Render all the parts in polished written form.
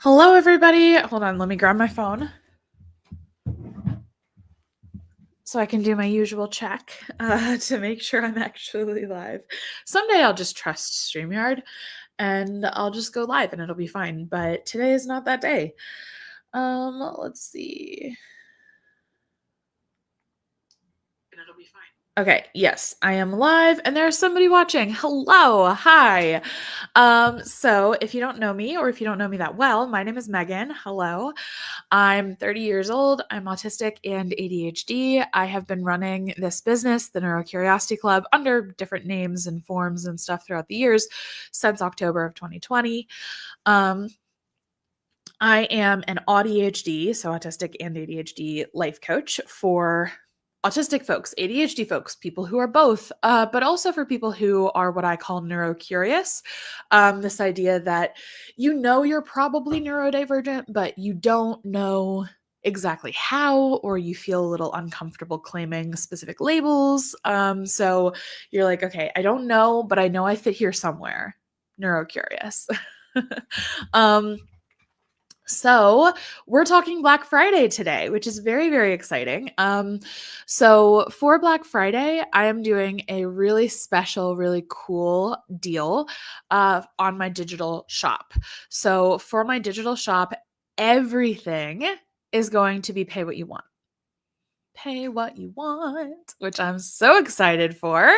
Hello, everybody. Hold on, let me grab my phone so I can do my usual check to make sure I'm actually live. Someday I'll just trust StreamYard and I'll just go live and it'll be fine. But today is not that day. Let's see. And it'll be fine. Okay, yes, I am live and there's somebody watching. Hello, hi. So if you don't know me or if you don't know me that well, my name is Megan. Hello. I'm 30 years old. I'm autistic and ADHD. I have been running this business, the Neurocuriosity Club, under different names and forms and stuff throughout the years since October of 2020. I am an auDHD, so autistic and ADHD life coach for autistic folks, ADHD folks, people who are both, but also for people who are what I call neurocurious. This idea that you're probably neurodivergent, but you don't know exactly how, or you feel a little uncomfortable claiming specific labels. So you're like, okay, I don't know, but I know I fit here somewhere. Neurocurious. um, so we're talking Black Friday today, which is very, very exciting. So for Black Friday, I am doing a really special, really cool deal on my digital shop. So for my digital shop, everything is going to be pay what you want. Pay what you want, which I'm so excited for.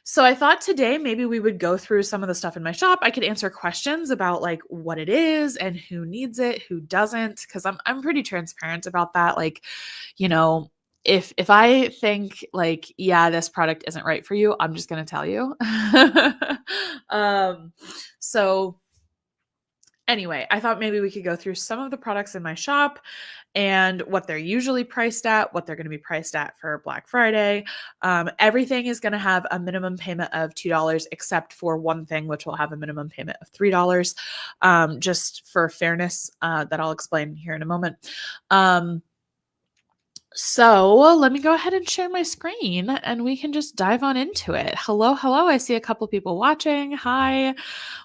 So I thought today maybe we would go through some of the stuff in my shop. I could answer questions about like what it is and who needs it, who doesn't, because I'm pretty transparent about that. Like, you know, if I think like, yeah, this product isn't right for you, I'm just gonna tell you. So anyway, I thought maybe we could go through some of the products in my shop and what they're usually priced at, what they're going to be priced at for Black Friday. Everything is going to have a minimum payment of $2, except for one thing, which will have a minimum payment of $3, just for fairness, that I'll explain here in a moment. So let me go ahead and share my screen and we can just dive on into it. Hello, hello. I see a couple people watching. Hi.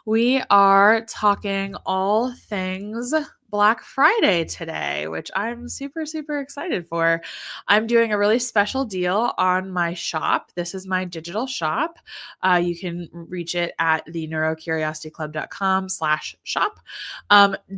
We are talking all things Black Friday today, which I'm super, super excited for. I'm doing a really special deal on my shop. This is my digital shop. You can reach it at the neurocuriosityclub.com/shop.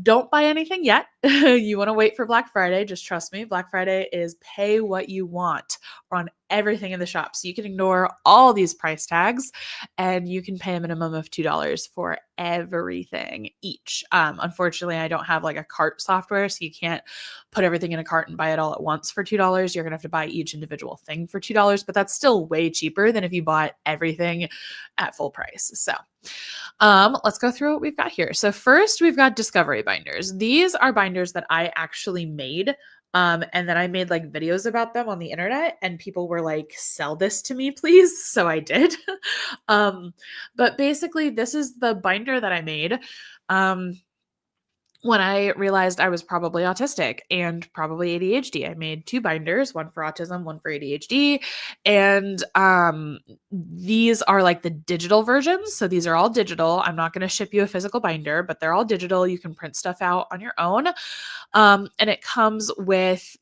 Don't buy anything yet. You want to wait for Black Friday. Just trust me. Black Friday is pay what you want on everything in the shop. So you can ignore all these price tags and you can pay a minimum of $2 for everything each. Unfortunately, I don't have like a cart software, so you can't put everything in a cart and buy it all at once for $2. You're going to have to buy each individual thing for $2, but that's still way cheaper than if you bought everything at full price. So let's go through what we've got here. So first we've got discovery binders. These are binders that I actually made. And then I made like videos about them on the internet and people were like, sell this to me, please. So I did. But basically this is the binder that I made. When I realized I was probably autistic and probably ADHD. I made two binders, one for autism, one for ADHD. And these are like the digital versions. So these are all digital. I'm not going to ship you a physical binder, but they're all digital. You can print stuff out on your own. And it comes with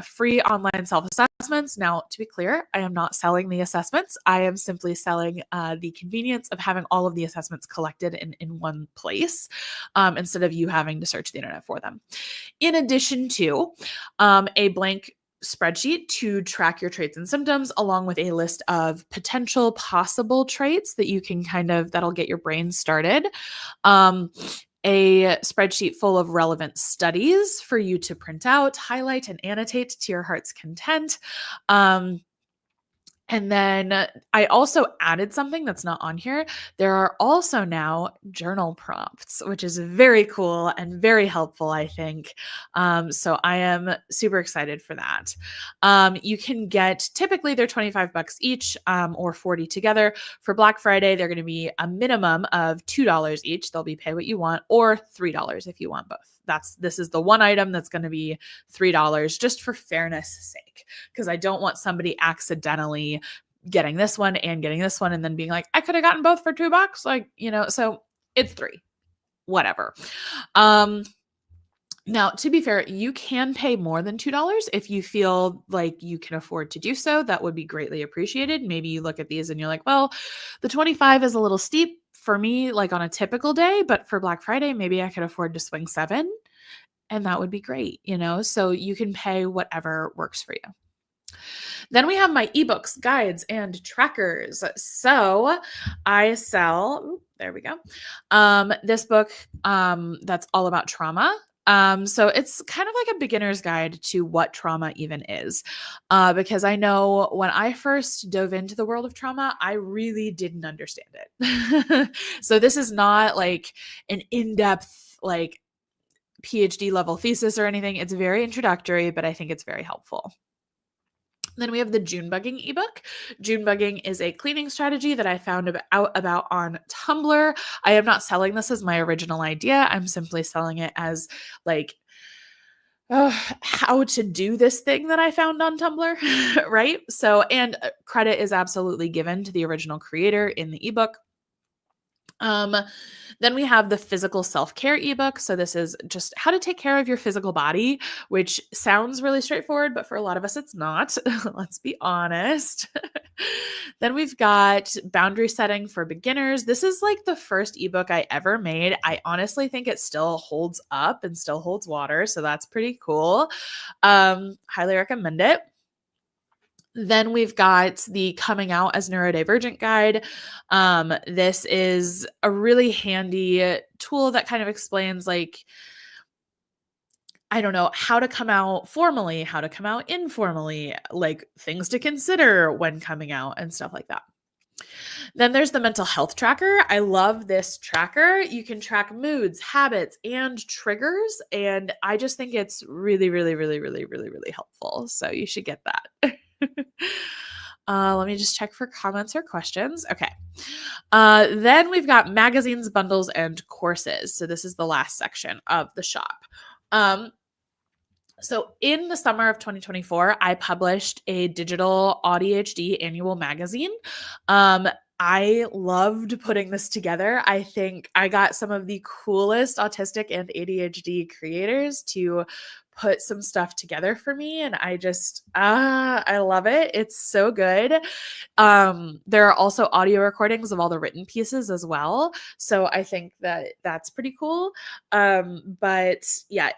free online self-assessments. Now, to be clear, I am not selling the assessments. I am simply selling the convenience of having all of the assessments collected in one place, instead of you having to search the internet for them. In addition to a blank spreadsheet to track your traits and symptoms, along with a list of potential possible traits that you can that'll get your brain started. A spreadsheet full of relevant studies for you to print out, highlight, and annotate to your heart's content. And then I also added something that's not on here. There are also now journal prompts, which is very cool and very helpful, I think. So I am super excited for that. You can get, typically they're $25 each, or 40 together. For Black Friday, they're going to be a minimum of $2 each. They'll be pay what you want, or $3 if you want both. This is the one item that's going to be $3 just for fairness sake, because I don't want somebody accidentally getting this one and getting this one and then being like, I could have gotten both for $2. Like, so it's $3. whatever. Now, to be fair, you can pay more than $2 if you feel like you can afford to do so. That would be greatly appreciated. Maybe you look at these and you're like, well, the 25 is a little steep for me, like on a typical day, but for Black Friday, maybe I could afford to swing 7, and that would be great, so you can pay whatever works for you. Then we have my ebooks, guides, and trackers. So I sell, there we go. This book that's all about trauma. So it's kind of like a beginner's guide to what trauma even is. Because I know when I first dove into the world of trauma, I really didn't understand it. So this is not like an in-depth, like PhD level thesis or anything. It's very introductory, but I think it's very helpful. Then we have the June bugging ebook. June bugging is a cleaning strategy that I found out about on Tumblr. I am not selling this as my original idea. I'm simply selling it as like how to do this thing that I found on Tumblr, right? So, and credit is absolutely given to the original creator in the ebook. Then we have the physical self-care ebook. So this is just how to take care of your physical body, which sounds really straightforward, but for a lot of us, it's not. Let's be honest. Then we've got boundary setting for beginners. This is like the first ebook I ever made. I honestly think it still holds up and still holds water. So that's pretty cool. Highly recommend it. Then we've got the coming out as neurodivergent guide. This is a really handy tool that kind of explains like, I don't know, how to come out formally, how to come out informally, like things to consider when coming out and stuff like that. Then there's the mental health tracker. I love this tracker. You can track moods, habits, and triggers. And I just think it's really, really, really, really, really, really helpful. So you should get that. Let me just check for comments or questions. Okay. Then we've got magazines, bundles, and courses. So this is the last section of the shop. So in the summer of 2024, I published a digital AuDHD annual magazine. I loved putting this together. I think I got some of the coolest autistic and ADHD creators to put some stuff together for me. And I just, I love it. It's so good. There are also audio recordings of all the written pieces as well. So I think that that's pretty cool. But yeah,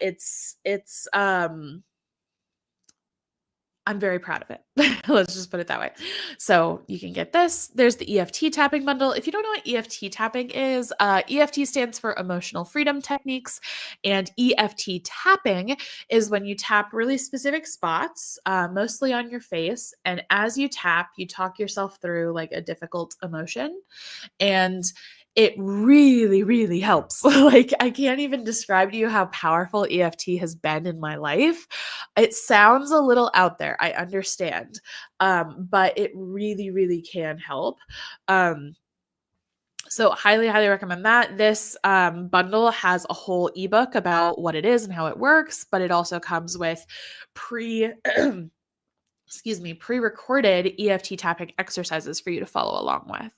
I'm very proud of it. Let's just put it that way. So you can get this. There's the EFT tapping bundle. If you don't know what EFT tapping is, EFT stands for emotional freedom techniques. And EFT tapping is when you tap really specific spots, mostly on your face. And as you tap, you talk yourself through like a difficult emotion. And it really, really helps. Like, I can't even describe to you how powerful EFT has been in my life. It sounds a little out there, I understand, but it really, really can help. So highly, highly recommend that. This bundle has a whole ebook about what it is and how it works, but it also comes with pre-recorded EFT tapping exercises for you to follow along with.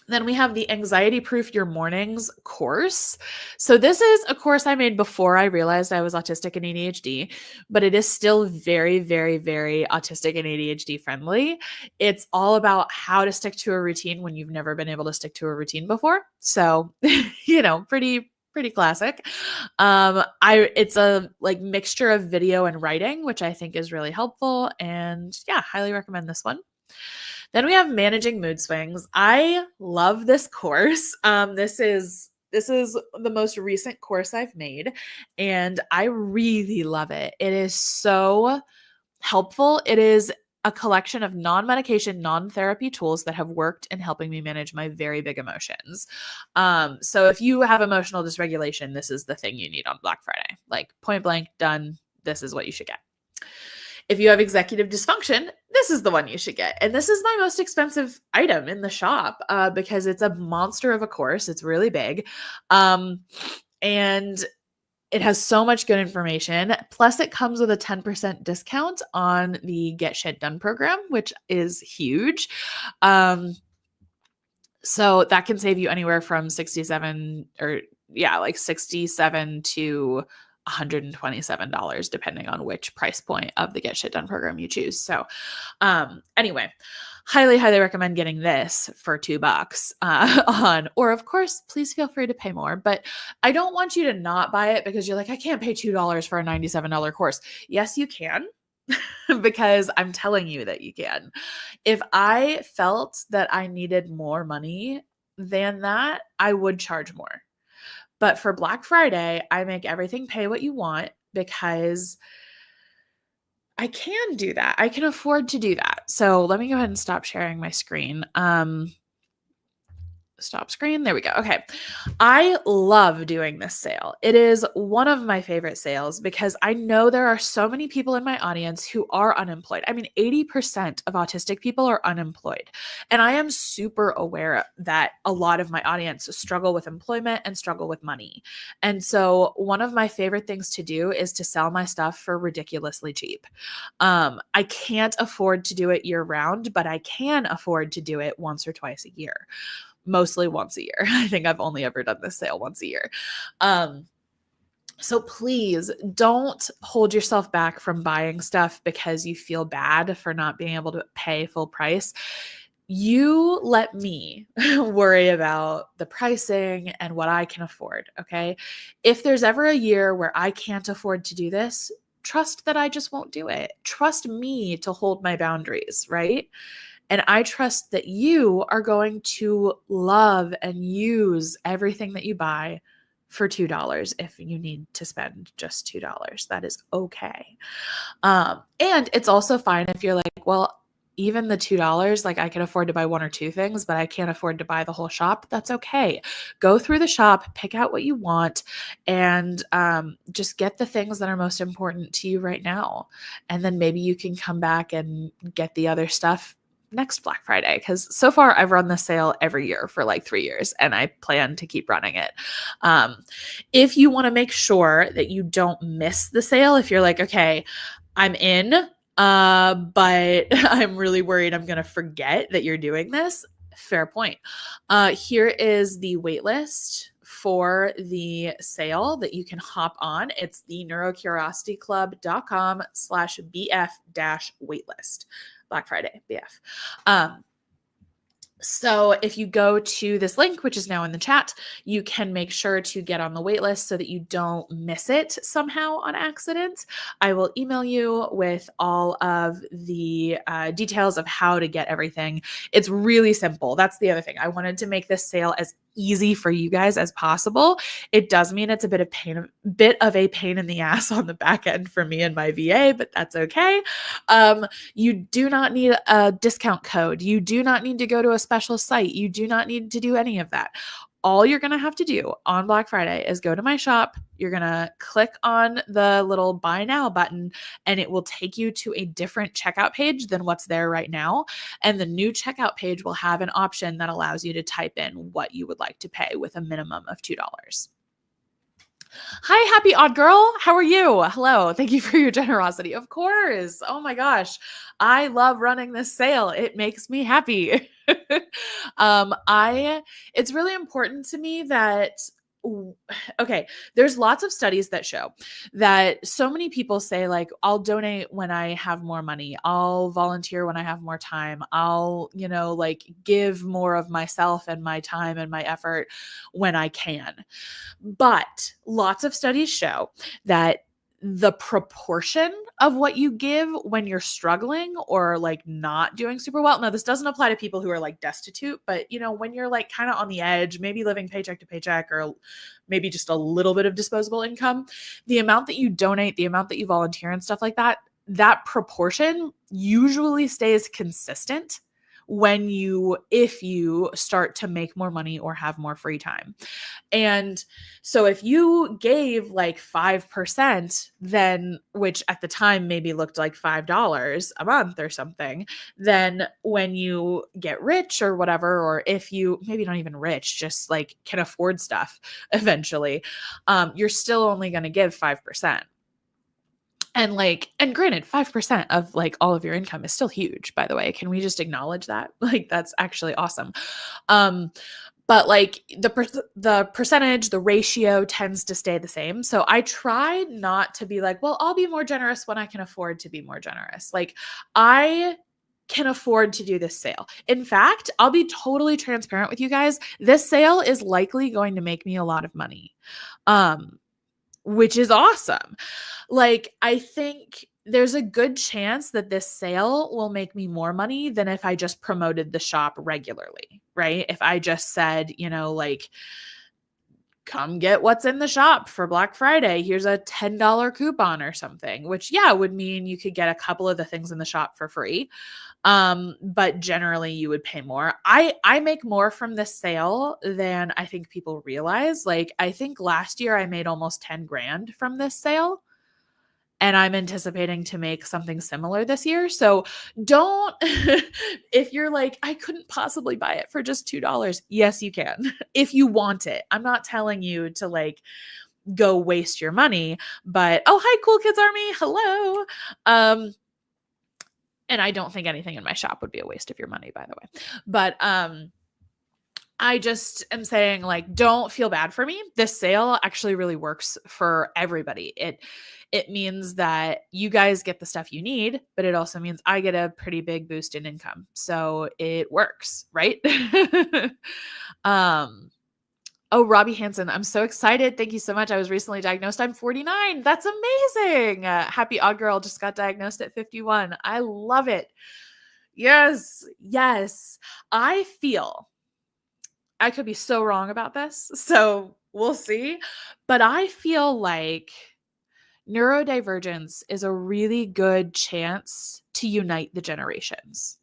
Then we have the Anxiety Proof Your Mornings course. So this is a course I made before I realized I was autistic and ADHD, but it is still very, very, very autistic and ADHD friendly. It's all about how to stick to a routine when you've never been able to stick to a routine before. So, pretty classic. It's a like mixture of video and writing, which I think is really helpful. And yeah, highly recommend this one. Then we have Managing Mood Swings. I love this course. This is the most recent course I've made, and I really love it. It is so helpful. It is a collection of non-medication, non-therapy tools that have worked in helping me manage my very big emotions. So if you have emotional dysregulation, this is the thing you need on Black Friday. Like point blank, done. This is what you should get. If you have executive dysfunction, this is the one you should get. And this is my most expensive item in the shop because it's a monster of a course. It's really big. And it has so much good information. Plus, it comes with a 10% discount on the Get Shit Done program, which is huge. So that can save you anywhere from 67 to $127, depending on which price point of the Get Shit Done program you choose. So anyway, highly, highly recommend getting this for $2 or of course, please feel free to pay more, but I don't want you to not buy it because you're like, I can't pay $2 for a $97 course. Yes, you can. Because I'm telling you that you can. If I felt that I needed more money than that, I would charge more. But for Black Friday, I make everything pay what you want because I can do that. I can afford to do that. So let me go ahead and stop sharing my screen. Stop screen. There we go. Okay. I love doing this sale. It is one of my favorite sales because I know there are so many people in my audience who are unemployed. I mean, 80% of autistic people are unemployed. And I am super aware that a lot of my audience struggle with employment and struggle with money. And so one of my favorite things to do is to sell my stuff for ridiculously cheap. I can't afford to do it year round, but I can afford to do it once or twice a year. Mostly once a year. I think I've only ever done this sale once a year. So please don't hold yourself back from buying stuff because you feel bad for not being able to pay full price. You let me worry about the pricing and what I can afford, okay? If there's ever a year where I can't afford to do this, trust that I just won't do it. Trust me to hold my boundaries, right? And I trust that you are going to love and use everything that you buy for $2 if you need to spend just $2. That is okay. And it's also fine if you're like, well, even the $2, like I can afford to buy one or two things, but I can't afford to buy the whole shop. That's okay. Go through the shop, pick out what you want, and just get the things that are most important to you right now. And then maybe you can come back and get the other stuff next Black Friday, because so far I've run this sale every year for like 3 years and I plan to keep running it. If you want to make sure that you don't miss the sale, if you're like, okay, I'm in, but I'm really worried I'm going to forget that you're doing this, fair point. Here is the waitlist for the sale that you can hop on. It's the neurocuriosity.com/BF-waitlist. Black Friday, BF. So if you go to this link, which is now in the chat, you can make sure to get on the wait list so that you don't miss it somehow on accident. I will email you with all of the details of how to get everything. It's really simple. That's the other thing. I wanted to make this sale as easy for you guys as possible. It does mean it's a bit of a pain in the ass on the back end for me and my VA, but that's okay. You do not need a discount code. You do not need to go to a special site. You do not need to do any of that. All you're going to have to do on Black Friday is go to my shop. You're going to click on the little buy now button and it will take you to a different checkout page than what's there right now. And the new checkout page will have an option that allows you to type in what you would like to pay with a minimum of $2. Hi, happy odd girl. How are you? Hello. Thank you for your generosity. Of course. Oh my gosh. I love running this sale. It makes me happy. It's really important to me that okay, there's lots of studies that show that so many people say like, I'll donate when I have more money. I'll volunteer when I have more time. I'll, like give more of myself and my time and my effort when I can. But lots of studies show that the proportion of what you give when you're struggling or like not doing super well. Now, this doesn't apply to people who are like destitute, but when you're like kind of on the edge, maybe living paycheck to paycheck or maybe just a little bit of disposable income, the amount that you donate, the amount that you volunteer and stuff like that, that proportion usually stays consistent if you start to make more money or have more free time. And so if you gave like 5%, then, which at the time maybe looked like $5 a month or something, then when you get rich or whatever, or if you maybe not even rich, just like can afford stuff eventually, you're still only going to give 5%. And and granted, 5% of all of your income is still huge, by the way. Can we just acknowledge that? That's actually awesome. Um, but the percentage, the ratio tends to stay the same. So I try not to be like, well, I'll be more generous when I can afford to be more generous. I can afford to do this sale. In fact, I'll be totally transparent with you guys. This sale is likely going to make me a lot of money. Which is awesome. I think there's a good chance that this sale will make me more money than if I just promoted the shop regularly, right? If I just said, come get what's in the shop for Black Friday. Here's a $10 coupon or something, which, yeah, would mean you could get a couple of the things in the shop for free. But generally you would pay more. I make more from this sale than I think people realize. I think last year I made almost 10 grand from this sale. And I'm anticipating to make something similar this year. So don't, if you're like, I couldn't possibly buy it for just $2. Yes, you can, if you want it. I'm not telling you to go waste your money, but oh, hi, Cool Kids Army. Hello. And I don't think anything in my shop would be a waste of your money, by the way. But I just am saying, don't feel bad for me. This sale actually really works for everybody. It means that you guys get the stuff you need, but it also means I get a pretty big boost in income. So it works, right? Oh, Robbie Hansen, I'm so excited. Thank you so much. I was recently diagnosed. I'm 49. That's amazing. Happy Odd Girl just got diagnosed at 51. I love it. Yes. Yes. I could be so wrong about this, so we'll see. But I feel like neurodivergence is a really good chance to unite the generations,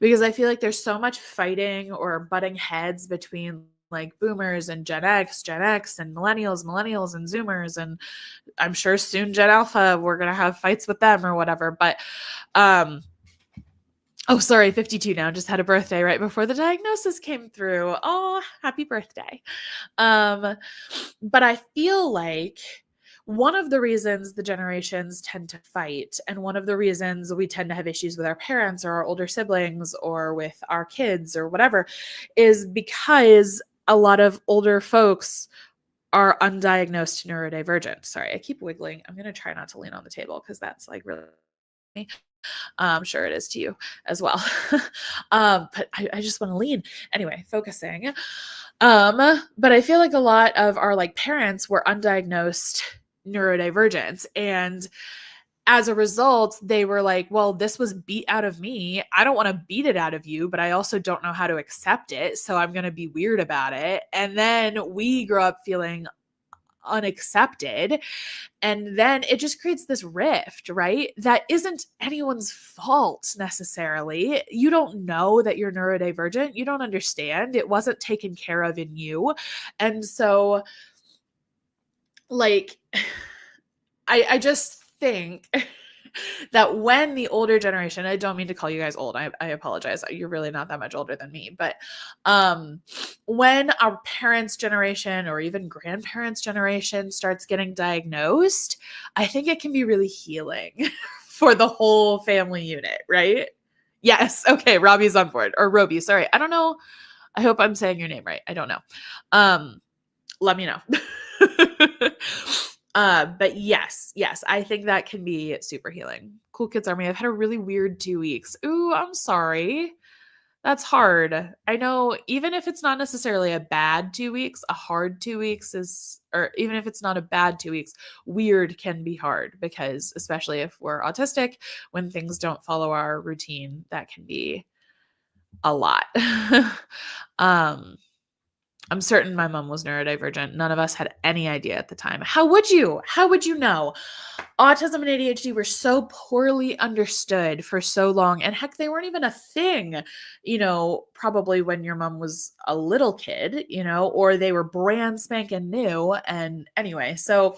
because I feel like there's so much fighting or butting heads between boomers and Gen X and millennials and Zoomers. And I'm sure soon Gen Alpha, we're going to have fights with them or whatever. But, oh, sorry, 52 now. Just had a birthday right before the diagnosis came through. Oh, happy birthday. But I feel like one of the reasons the generations tend to fight, and one of the reasons we tend to have issues with our parents or our older siblings or with our kids or whatever, is because a lot of older folks are undiagnosed neurodivergent. Sorry, I keep wiggling. I'm going to try not to lean on the table because that's really me. I'm sure it is to you as well. But I just want to lean. Anyway, focusing. But I feel like a lot of our parents were undiagnosed neurodivergent, and as a result they were like, well, this was beat out of me. I don't want to beat it out of you, but I also don't know how to accept it, so I'm going to be weird about it. And then we grow up feeling unaccepted, and then it just creates this rift, right? That isn't anyone's fault necessarily. You don't know that you're neurodivergent. You don't understand. It wasn't taken care of in you. And so I just think that when the older generation, I don't mean to call you guys old. I apologize. You're really not that much older than me. But when our parents' generation or even grandparents' generation starts getting diagnosed, I think it can be really healing for the whole family unit, right? Yes. Okay. Robbie's on board. Or Roby. Sorry. I don't know. I hope I'm saying your name right. I don't know. Let me know. But yes, I think that can be super healing. Cool Kids Army, I've had a really weird 2 weeks. Ooh, I'm sorry. That's hard. I know, even if it's not necessarily a bad 2 weeks, a hard 2 weeks is, or even if it's not a bad 2 weeks, weird can be hard, because especially if we're autistic, when things don't follow our routine, that can be a lot. I'm certain my mom was neurodivergent. None of us had any idea at the time. How would you? How would you know? Autism and ADHD were so poorly understood for so long. And heck, they weren't even a thing, probably when your mom was a little kid, or they were brand spanking new. And anyway, so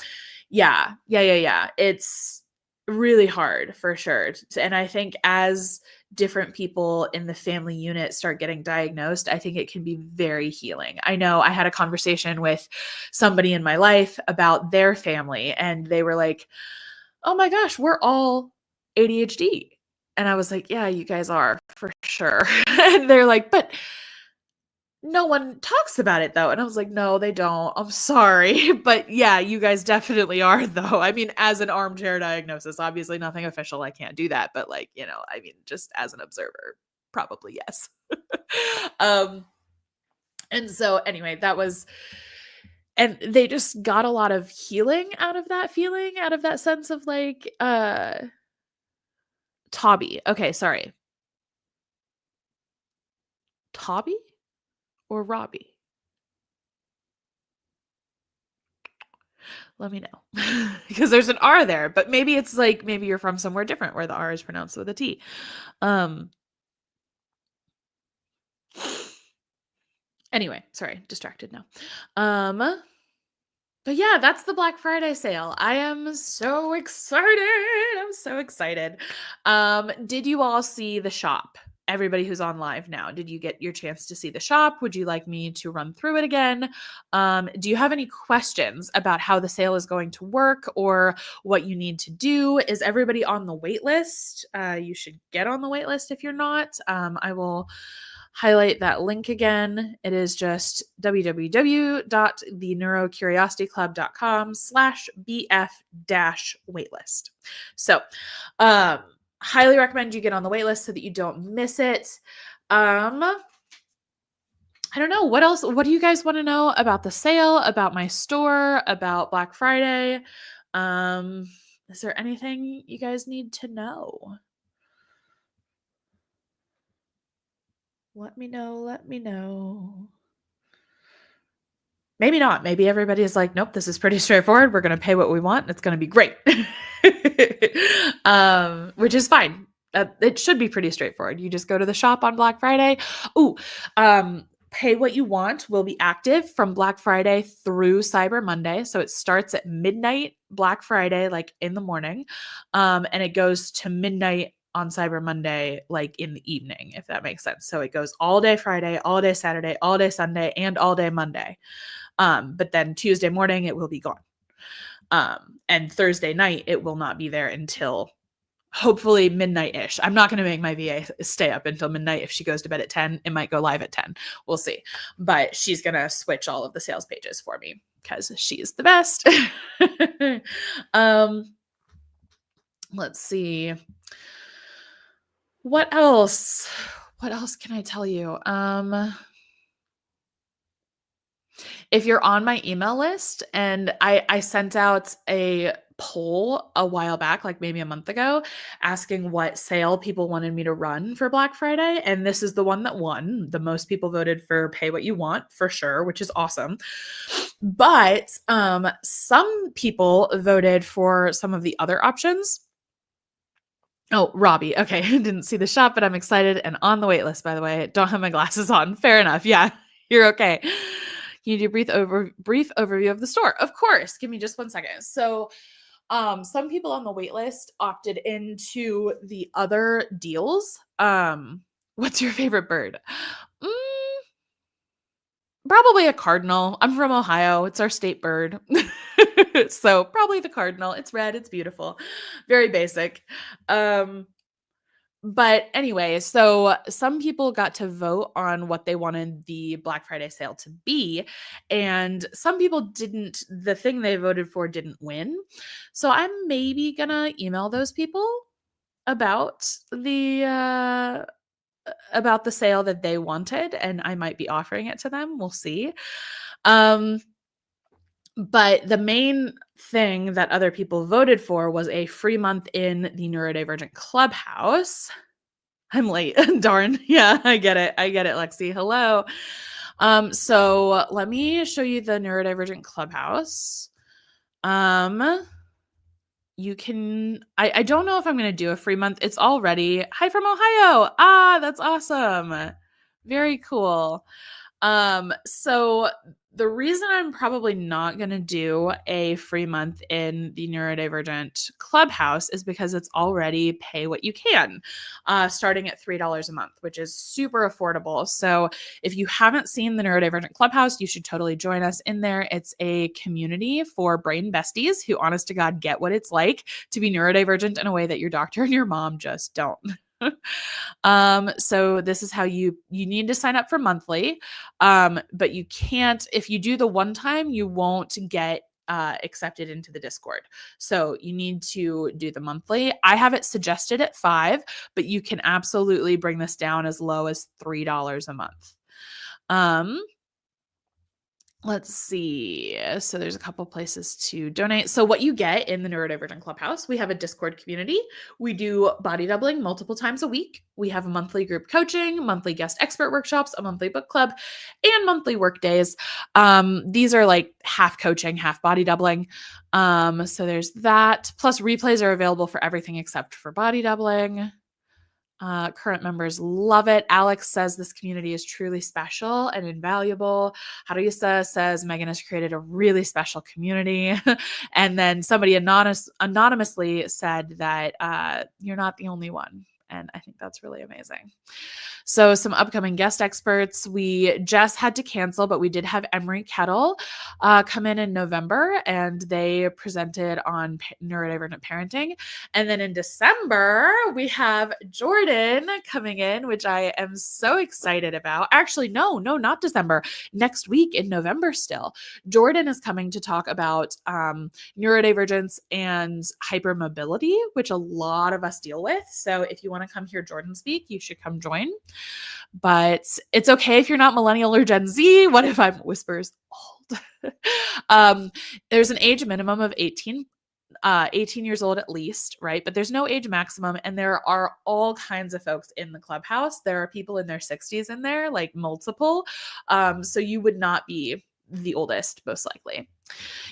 yeah. It's really hard for sure. And I think as different people in the family unit start getting diagnosed, I think it can be very healing. I know I had a conversation with somebody in my life about their family, and they were like, oh my gosh, we're all ADHD. And I was like, yeah, you guys are for sure. And they're like, but no one talks about it though. And I was like, no, they don't. I'm sorry. But yeah, you guys definitely are though. I mean, as an armchair diagnosis, obviously nothing official. I can't do that. But like, I mean, just as an observer, probably yes. um, and so anyway, and they just got a lot of healing out of that feeling, out of that sense of like, Tobby. Okay, sorry. Tobby or Robbie? Let me know. Because there's an R there, but maybe it's like maybe you're from somewhere different where the R is pronounced with a T. Um anyway, sorry, distracted now. But yeah, that's the Black Friday sale. I am so excited. I'm so excited. Did you all see the shop? Everybody who's on live now, did you get your chance to see the shop? Would you like me to run through it again? Do you have any questions about how the sale is going to work or what you need to do? Is everybody on the wait list? You should get on the wait list if you're not. I will highlight that link again. It is just www.theneurocuriosityclub.com/bf-waitlist. So, highly recommend you get on the waitlist so that you don't miss it. I don't know. What else? What do you guys want to know about the sale, about my store, about Black Friday? Is there anything you guys need to know? Let me know. Let me know. Maybe not. Maybe everybody is like, nope, this is pretty straightforward. We're going to pay what we want. It's going to be great. Which is fine. It should be pretty straightforward. You just go to the shop on Black Friday. Ooh, pay what you want will be active from Black Friday through Cyber Monday. So it starts at midnight Black Friday, like in the morning, and it goes to midnight on Cyber Monday, like in the evening, if that makes sense. So it goes all day Friday, all day Saturday, all day Sunday, and all day Monday. But then Tuesday morning, it will be gone. And Thursday night, it will not be there until hopefully midnight-ish. I'm not going to make my VA stay up until midnight. If she goes to bed at 10, it might go live at 10. We'll see. But she's going to switch all of the sales pages for me because she's the best. Let's see. What else? What else can I tell you? If you're on my email list, and I sent out a poll a while back, like maybe a month ago, asking what sale people wanted me to run for Black Friday. And this is the one that won. The most people voted for pay what you want for sure, which is awesome. But some people voted for some of the other options. Oh, Robbie. Okay. I didn't see the shop, but I'm excited and on the wait list, by the way. Don't have my glasses on. Fair enough. Yeah, you're okay. Can you do a brief overview of the store? Of course. Give me just 1 second. So some people on the wait list opted into the other deals. What's your favorite bird? Probably a cardinal. I'm from Ohio. It's our state bird. So probably the cardinal. It's red. It's beautiful. Very basic. But anyway, so some people got to vote on what they wanted the Black Friday sale to be, and some people didn't. The thing they voted for didn't win. So I'm maybe gonna email those people about the sale that they wanted, and I might be offering it to them. We'll see. But the main thing that other people voted for was a free month in the Neurodivergent Clubhouse. I'm late. Darn. Yeah, I get it. Lexi. Hello. So let me show you the Neurodivergent Clubhouse. You can, I don't know if I'm going to do a free month. It's already, hi from Ohio. Ah, that's awesome. Very cool. So the reason I'm probably not going to do a free month in the neurodivergent clubhouse is because it's already pay what you can, starting at $3 a month, which is super affordable. So if you haven't seen the neurodivergent clubhouse, you should totally join us in there. It's a community for brain besties who, honest to God, get what it's like to be neurodivergent in a way that your doctor and your mom just don't. So this is how you need to sign up for monthly. But you can't, if you do the one time, you won't get accepted into the Discord. So you need to do the monthly. I have it suggested at $5, but you can absolutely bring this down as low as $3 a month. Let's see. So there's a couple places to donate. So what you get in the Neurodivergent Clubhouse, we have a Discord community. We do body doubling multiple times a week. We have monthly group coaching, monthly guest expert workshops, a monthly book club, and monthly work days. These are like half coaching, half body doubling. So there's that. Plus replays are available for everything except for body doubling. Current members love it. Alex says this community is truly special and invaluable. Harisa says Megan has created a really special community. And then somebody anonymously said that you're not the only one. And I think that's really amazing. So some upcoming guest experts. We just had to cancel, but we did have Emery Kettle come in November, and they presented on neurodivergent parenting. And then in December, we have Jordan coming in, which I am so excited about. Actually, no, not December. Next week in November still. Jordan is coming to talk about neurodivergence and hypermobility, which a lot of us deal with. So if you want to come hear Jordan speak, you should come join. But it's okay if you're not millennial or Gen Z. What if I'm whispers old? There's an age minimum of 18 years old at least, right? But there's no age maximum. And there are all kinds of folks in the clubhouse. There are people in their 60s in there, like multiple. So you would not be the oldest, most likely.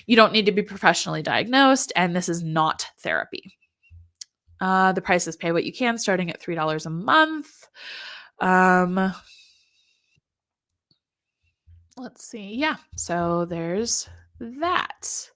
You don't need to be professionally diagnosed, and this is not therapy. The price is pay what you can, starting at $3 a month. Let's see. Yeah. So there's that.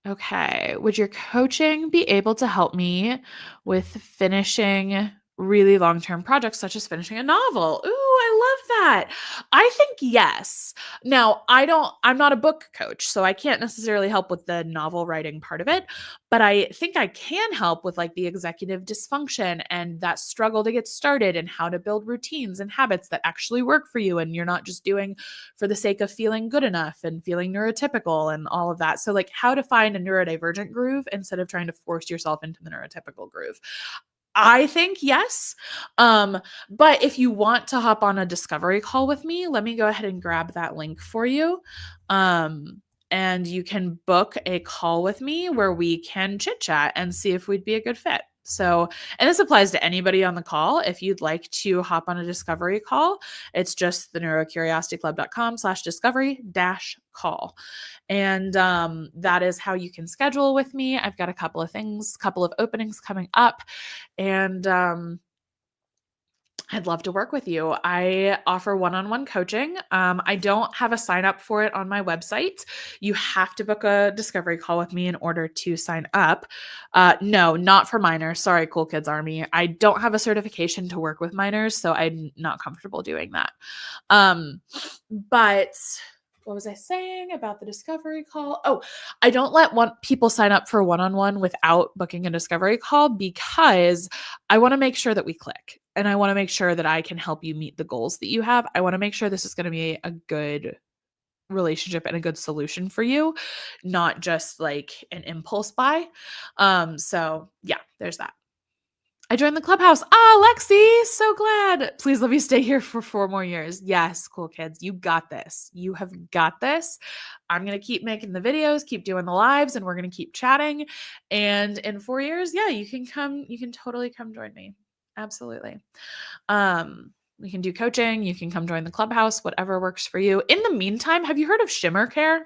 Okay. Would your coaching be able to help me with finishing really long-term projects, such as finishing a novel? Ooh, I love that. I think yes. Now, I'm not a book coach, so I can't necessarily help with the novel writing part of it, but I think I can help with like the executive dysfunction and that struggle to get started and how to build routines and habits that actually work for you. And you're not just doing for the sake of feeling good enough and feeling neurotypical and all of that. So like how to find a neurodivergent groove instead of trying to force yourself into the neurotypical groove. I think yes. But if you want to hop on a discovery call with me, let me go ahead and grab that link for you. And you can book a call with me where we can chit chat and see if we'd be a good fit. So, and this applies to anybody on the call. If you'd like to hop on a discovery call, it's just the neurocuriosityclub.com/discovery-call. And that is how you can schedule with me. I've got a couple of openings coming up, and I'd love to work with you. I offer one-on-one coaching. I don't have a sign up for it on my website. You have to book a discovery call with me in order to sign up. No, not for minors. Sorry, Cool Kids Army. I don't have a certification to work with minors, so I'm not comfortable doing that. But what was I saying about the discovery call? Oh, I don't let people sign up for one-on-one without booking a discovery call because I want to make sure that we click. And I want to make sure that I can help you meet the goals that you have. I want to make sure this is going to be a good relationship and a good solution for you, not just like an impulse buy. So yeah, there's that. I joined the clubhouse. Lexi, so glad. Please let me stay here for 4 more years. Yes, Cool Kids, you got this. You have got this. I'm going to keep making the videos, keep doing the lives, and we're going to keep chatting. And in 4 years, yeah, you can totally come join me. Absolutely. We can do coaching. You can come join the clubhouse, whatever works for you. In the meantime, have you heard of Shimmer Care?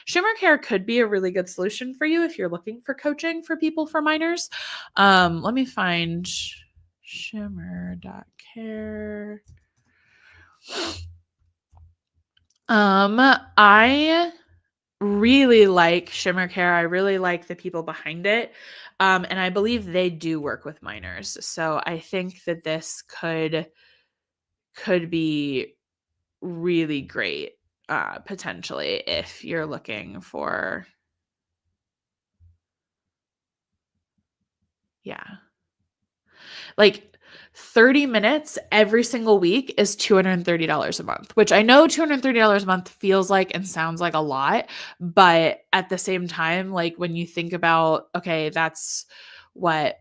Shimmer Care could be a really good solution for you if you're looking for coaching for people for minors. Let me find Shimmer.care. I really like Shimmer Care. I really like the people behind it. And I believe they do work with minors. So I think that this could be really great, potentially, if you're looking for, like 30 minutes every single week is $230 a month, which I know $230 a month feels like and sounds like a lot, but at the same time, like when you think about, okay, that's what,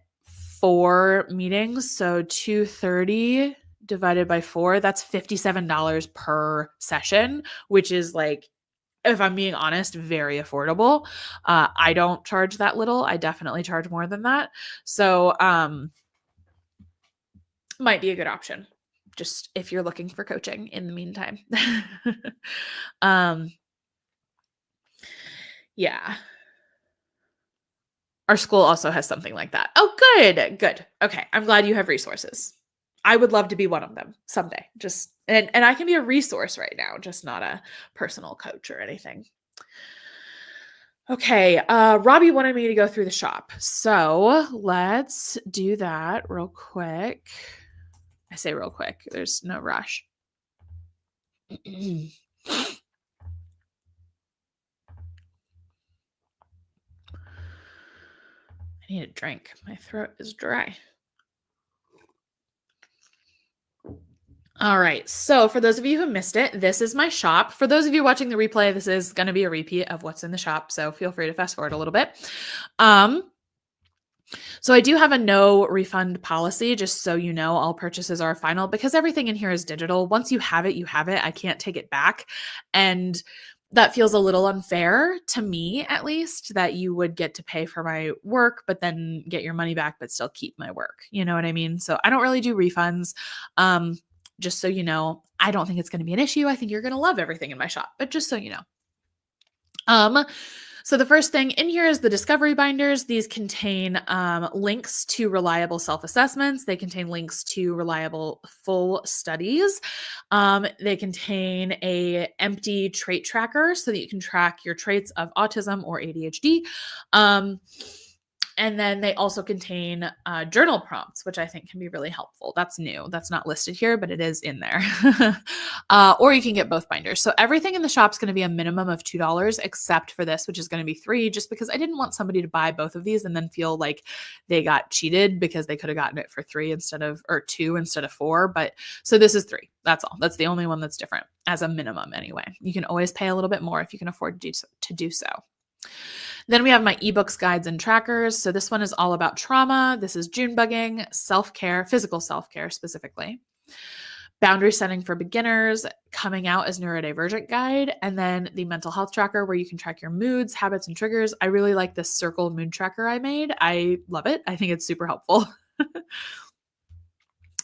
4 meetings, so 230 divided by 4, that's $57 per session, which is, like, if I'm being honest, very affordable. I don't charge that little. I definitely charge more than that. So, might be a good option, just if you're looking for coaching in the meantime. Yeah. Our school also has something like that. Oh, good. Good. Okay. I'm glad you have resources. I would love to be one of them someday. Just and I can be a resource right now, just not a personal coach or anything. Okay, Robbie wanted me to go through the shop. So let's do that real quick. I say real quick, there's no rush. I need a drink. My throat is dry. All right. So for those of you who missed it, this is my shop. For those of you watching the replay, this is going to be a repeat of what's in the shop. So feel free to fast forward a little bit. So I do have a no refund policy, just so you know, all purchases are final because everything in here is digital. Once you have it, you have it. I can't take it back. And that feels a little unfair to me, at least, that you would get to pay for my work, but then get your money back, but still keep my work. You know what I mean? So I don't really do refunds. Just so you know, I don't think it's going to be an issue. I think you're going to love everything in my shop, but just so you know. So the first thing in here is the discovery binders. These contain links to reliable self-assessments. They contain links to reliable full studies. They contain a empty trait tracker so that you can track your traits of autism or ADHD. And then they also contain journal prompts, which I think can be really helpful. That's new. That's not listed here, but it is in there. Or you can get both binders. So everything in the shop is going to be a minimum of $2, except for this, which is going to be $3, just because I didn't want somebody to buy both of these and then feel like they got cheated because they could have gotten it for $3 instead of, or $2 instead of $4. But so this is $3. That's all. That's the only one that's different as a minimum anyway. You can always pay a little bit more if you can afford to do so. Then we have my ebooks, guides, and trackers. So this one is all about trauma. This is June bugging, self-care, physical self-care specifically. Boundary setting for beginners, coming out as neurodivergent guide, and then the mental health tracker where you can track your moods, habits, and triggers. I really like this circle mood tracker I made. I love it. I think it's super helpful.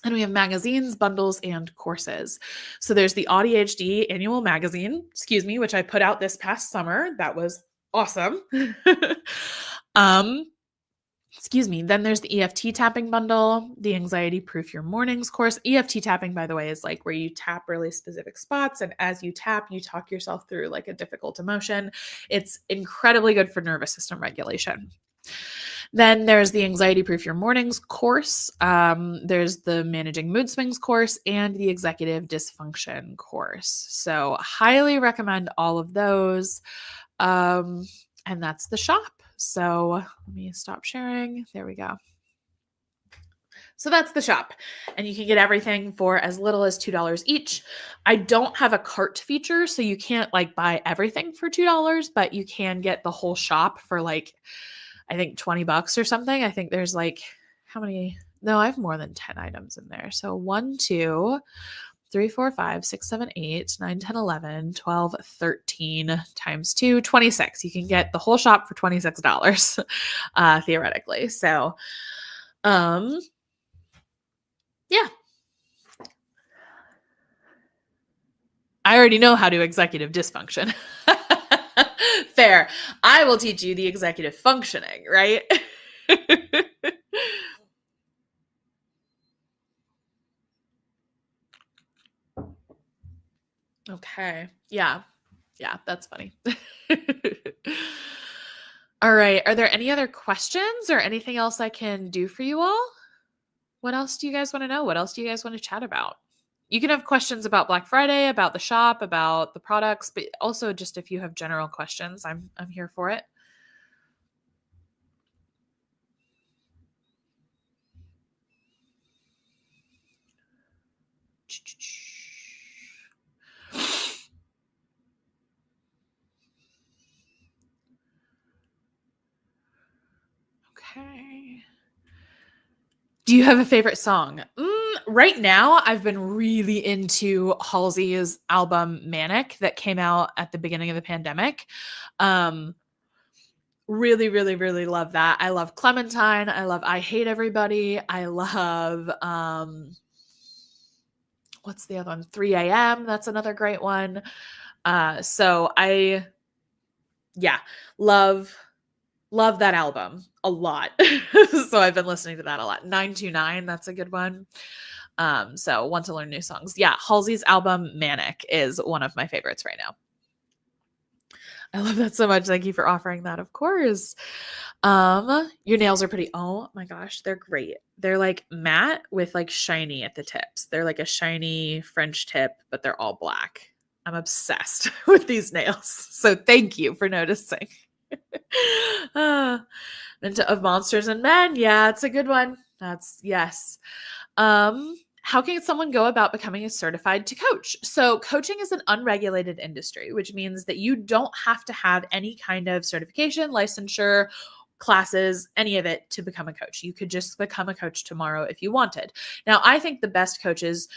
And we have magazines, bundles, and courses. So there's the auDHD annual magazine, which I put out this past summer. That was awesome. Then there's the EFT tapping bundle, the anxiety proof your mornings course. EFT tapping, by the way, is like where you tap really specific spots. And as you tap, you talk yourself through like a difficult emotion. It's incredibly good for nervous system regulation. Then there's the anxiety proof your mornings course. There's the managing mood swings course and the executive dysfunction course. So highly recommend all of those. And that's the shop. So let me stop sharing. There we go. So that's the shop. And you can get everything for as little as $2 each. I don't have a cart feature, so you can't like buy everything for $2, but you can get the whole shop for like, I think $20 or something. I think there's like, how many? No, I have more than 10 items in there. So 1, 2, 3, 4, 5, 6, 7, 8, 9, 10, 11, 12, 13 times 2, 26. You can get the whole shop for $26, theoretically. So, yeah. I already know how to executive dysfunction. Fair. I will teach you the executive functioning, right? Okay. Yeah. Yeah, that's funny. All right. Are there any other questions or anything else I can do for you all? What else do you guys want to know? What else do you guys want to chat about? You can have questions about Black Friday, about the shop, about the products, but also just if you have general questions, I'm here for it. Okay. Do you have a favorite song? Right now, I've been really into Halsey's album Manic that came out at the beginning of the pandemic. Really, really, really love that. I love Clementine. I love I Hate Everybody. I love what's the other one? 3 a.m. That's another great one. So I love that album a lot. So I've been listening to that a lot. 929, that's a good one. So want to learn new songs. Yeah, Halsey's album Manic is one of my favorites right now. I love that so much. Thank you for offering that, of course. Your nails are pretty, oh my gosh, they're great. They're like matte with like shiny at the tips. They're like a shiny French tip, but they're all black. I'm obsessed with these nails. So thank you for noticing. Of Monsters and Men. Yeah, it's a good one. That's yes. How can someone go about becoming a certified to coach? So coaching is an unregulated industry, which means that you don't have to have any kind of certification, licensure, classes, any of it to become a coach. You could just become a coach tomorrow if you wanted. Now, I think the best coaches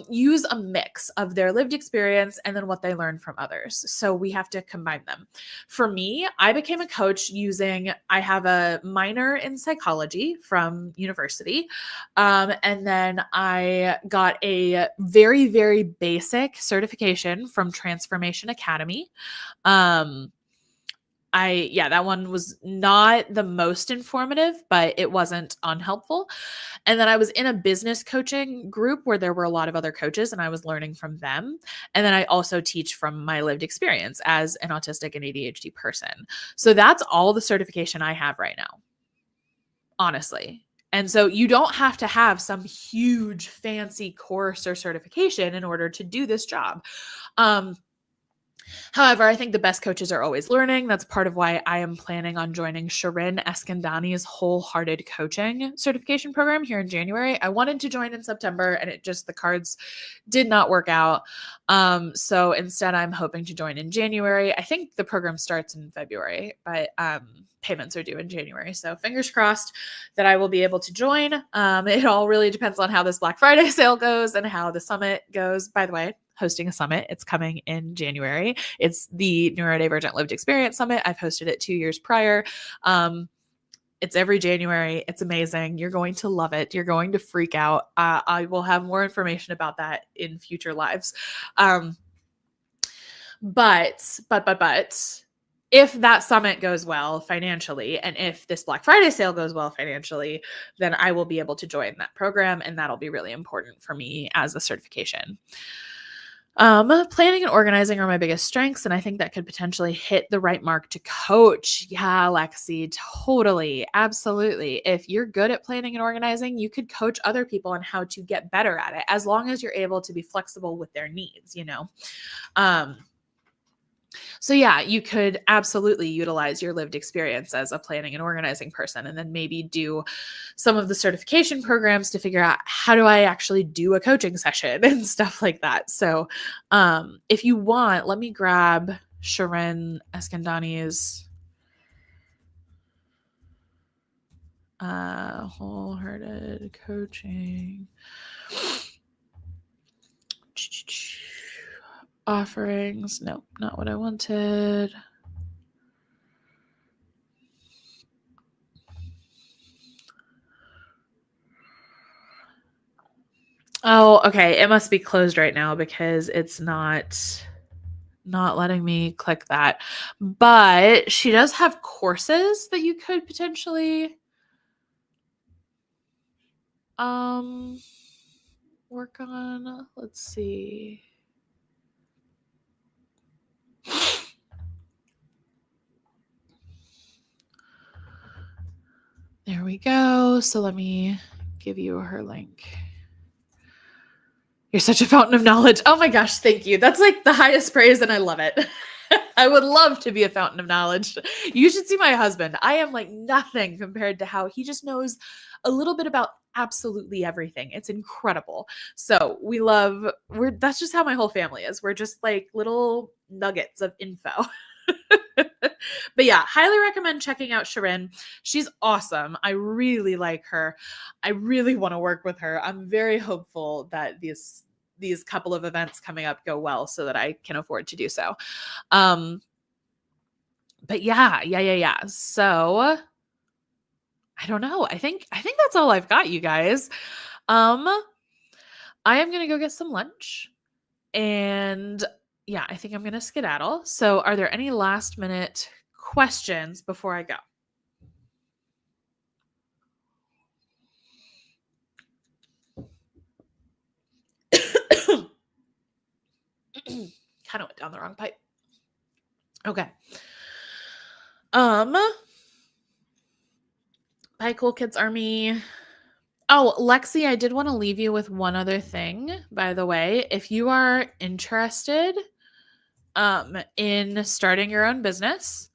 use a mix of their lived experience and then what they learn from others. So we have to combine them. For me, I became a coach I have a minor in psychology from university. And then I got a very, very basic certification from Transformation Academy. That one was not the most informative, but it wasn't unhelpful. And then I was in a business coaching group where there were a lot of other coaches and I was learning from them. And then I also teach from my lived experience as an autistic and ADHD person. So that's all the certification I have right now, honestly. And so you don't have to have some huge fancy course or certification in order to do this job. However, I think the best coaches are always learning. That's part of why I am planning on joining Shirin Eskandani's Wholehearted Coaching certification program here in January. I wanted to join in September and the cards did not work out. So instead I'm hoping to join in January. I think the program starts in February, but payments are due in January. So fingers crossed that I will be able to join. It all really depends on how this Black Friday sale goes and how the summit goes. By the way, hosting a summit. It's coming in January. It's the Neurodivergent Lived Experience Summit. I've hosted it 2 years prior. It's every January. It's amazing. You're going to love it. You're going to freak out. I will have more information about that in future lives. But if that summit goes well financially, and if this Black Friday sale goes well financially, then I will be able to join that program, and that'll be really important for me as a certification. Planning and organizing are my biggest strengths, and I think that could potentially hit the right mark to coach. Yeah, Lexi, totally. Absolutely. If you're good at planning and organizing, you could coach other people on how to get better at it, as long as you're able to be flexible with their needs, So yeah, you could absolutely utilize your lived experience as a planning and organizing person, and then maybe do some of the certification programs to figure out how do I actually do a coaching session and stuff like that. So if you want, let me grab Shirin Eskandani's Wholehearted Coaching offerings. Nope, not what I wanted. Oh, okay. It must be closed right now because it's not letting me click that. But she does have courses that you could potentially work on. Let's see. There we go. So let me give you her link. You're such a fountain of knowledge. Oh my gosh, thank you. That's like the highest praise, and I love it. I would love to be a fountain of knowledge. You should see my husband. I am like nothing compared to how he just knows a little bit about absolutely everything. It's incredible. So that's just how my whole family is. We're just like little nuggets of info. But yeah, highly recommend checking out Sharon. She's awesome. I really like her. I really want to work with her. I'm very hopeful that these couple of events coming up go well so that I can afford to do so. But yeah. So I don't know. I think that's all I've got, you guys. I am going to go get some lunch, and yeah, I think I'm going to skedaddle. So are there any last minute questions before I go? Kind of went down the wrong pipe. Okay. Bye, Cool Kids Army. Oh, Lexi, I did want to leave you with one other thing, by the way. If you are interested in starting your own business,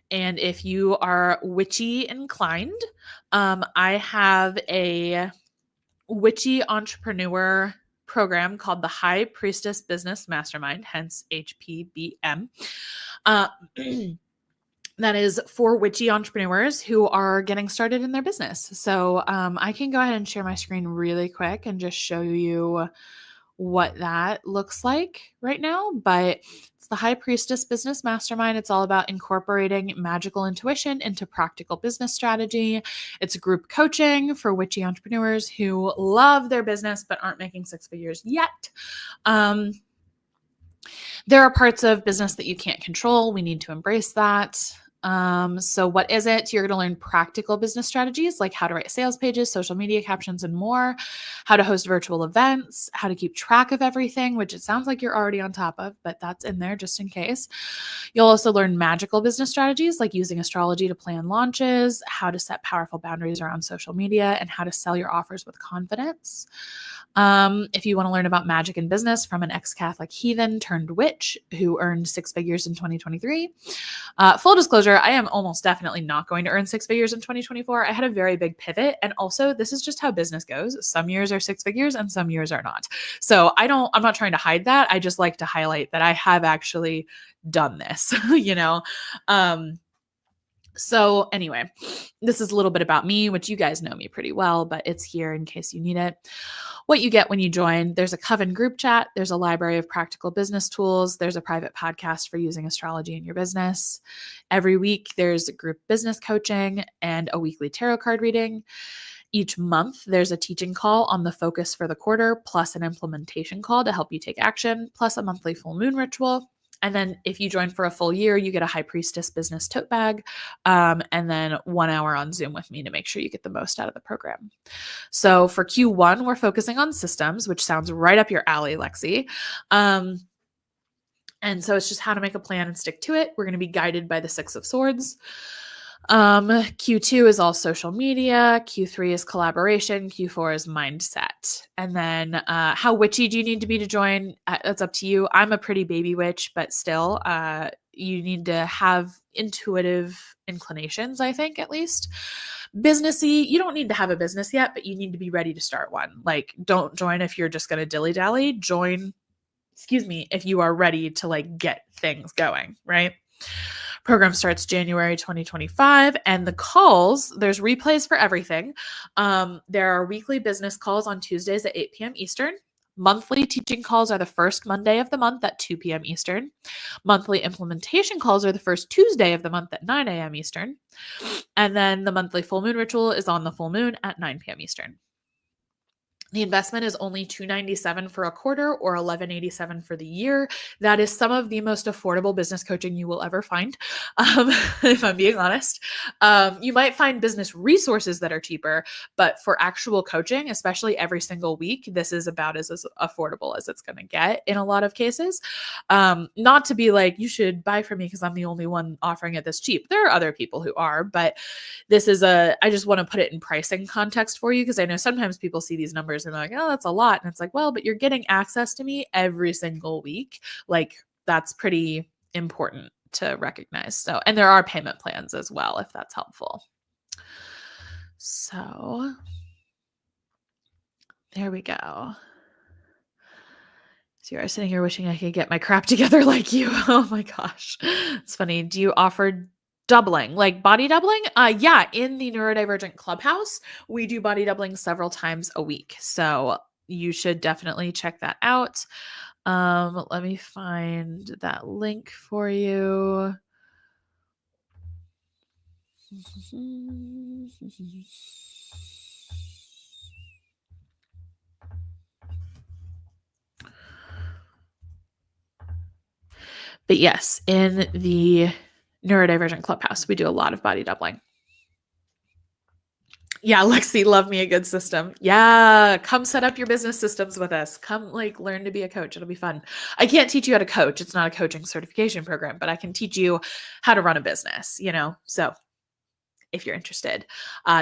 and if you are witchy inclined, I have a witchy entrepreneur program called the High Priestess Business Mastermind, hence HPBM. That is for witchy entrepreneurs who are getting started in their business. So I can go ahead and share my screen really quick and just show you what that looks like right now. But it's the High Priestess Business Mastermind. It's all about incorporating magical intuition into practical business strategy. It's group coaching for witchy entrepreneurs who love their business but aren't making six figures yet. There are parts of business that you can't control. We need to embrace that. So what is it? You're going to learn practical business strategies like how to write sales pages, social media captions, and more, how to host virtual events, how to keep track of everything, which it sounds like you're already on top of, but that's in there just in case. You'll also learn magical business strategies like using astrology to plan launches, how to set powerful boundaries around social media, and how to sell your offers with confidence. If you want to learn about magic in business from an ex-Catholic heathen turned witch who earned six figures in 2023. Full disclosure, I am almost definitely not going to earn six figures in 2024. I had a very big pivot. And also, this is just how business goes. Some years are six figures and some years are not. So I'm not trying to hide that. I just like to highlight that I have actually done this, So anyway, this is a little bit about me, which you guys know me pretty well, but it's here in case you need it. What you get when you join, there's a Coven group chat, there's a library of practical business tools, there's a private podcast for using astrology in your business. Every week, there's group business coaching and a weekly tarot card reading. Each month, there's a teaching call on the focus for the quarter, plus an implementation call to help you take action, plus a monthly full moon ritual. And then if you join for a full year, you get a High Priestess business tote bag, and then 1 hour on Zoom with me to make sure you get the most out of the program. So for Q1, we're focusing on systems, which sounds right up your alley, Lexi. And so it's just how to make a plan and stick to it. We're going to be guided by the Six of Swords. Q2 is all social media. Q3 is collaboration. Q4 is mindset. And then how witchy do you need to be to join? That's up to you. I'm a pretty baby witch, but still, you need to have intuitive inclinations, I think, at least. Businessy, you don't need to have a business yet, but you need to be ready to start one. Like, don't join if you're just going to dilly-dally. Join, if you are ready to like get things going, right? Program starts January 2025, and the calls, there's replays for everything. There are weekly business calls on Tuesdays at 8 p.m. Eastern. Monthly teaching calls are the first Monday of the month at 2 p.m. Eastern. Monthly implementation calls are the first Tuesday of the month at 9 a.m. Eastern. And then the monthly full moon ritual is on the full moon at 9 p.m. Eastern. The investment is only $297 for a quarter or $1187 for the year. That is some of the most affordable business coaching you will ever find, if I'm being honest. You might find business resources that are cheaper, but for actual coaching, especially every single week, this is about as affordable as it's going to get in a lot of cases. Not to be like, you should buy from me because I'm the only one offering it this cheap. There are other people who are, but I just want to put it in pricing context for you because I know sometimes people see these numbers and they're like, oh, that's a lot. And it's like, well, but you're getting access to me every single week. Like, that's pretty important to recognize. So, and there are payment plans as well, if that's helpful. So there we go. So you're sitting here wishing I could get my crap together like you. Oh my gosh. It's funny. Do you offer doubling, like body doubling? Yeah, in the neurodivergent clubhouse, we do body doubling several times a week. So you should definitely check that out. Let me find that link for you. But yes, in the neurodivergent clubhouse, we do a lot of body doubling. Yeah, Lexi, love me a good system. Yeah, come set up your business systems with us. Come learn to be a coach. It'll be fun. I can't teach you how to coach. It's not a coaching certification program, but I can teach you how to run a business, So if you're interested,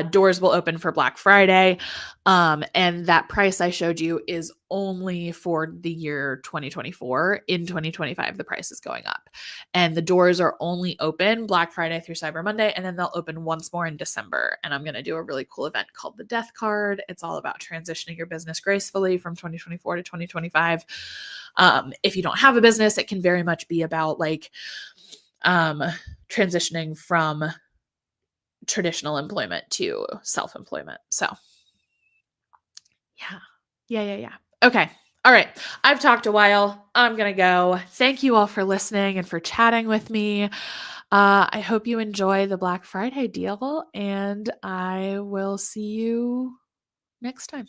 doors will open for Black Friday. And that price I showed you is only for the year 2024. In 2025, the price is going up. And the doors are only open Black Friday through Cyber Monday, and then they'll open once more in December. And I'm going to do a really cool event called the Death Card. It's all about transitioning your business gracefully from 2024 to 2025. If you don't have a business, it can very much be about transitioning from traditional employment to self-employment. So yeah. Okay. All right. I've talked a while. I'm going to go. Thank you all for listening and for chatting with me. I hope you enjoy the Black Friday deal, and I will see you next time.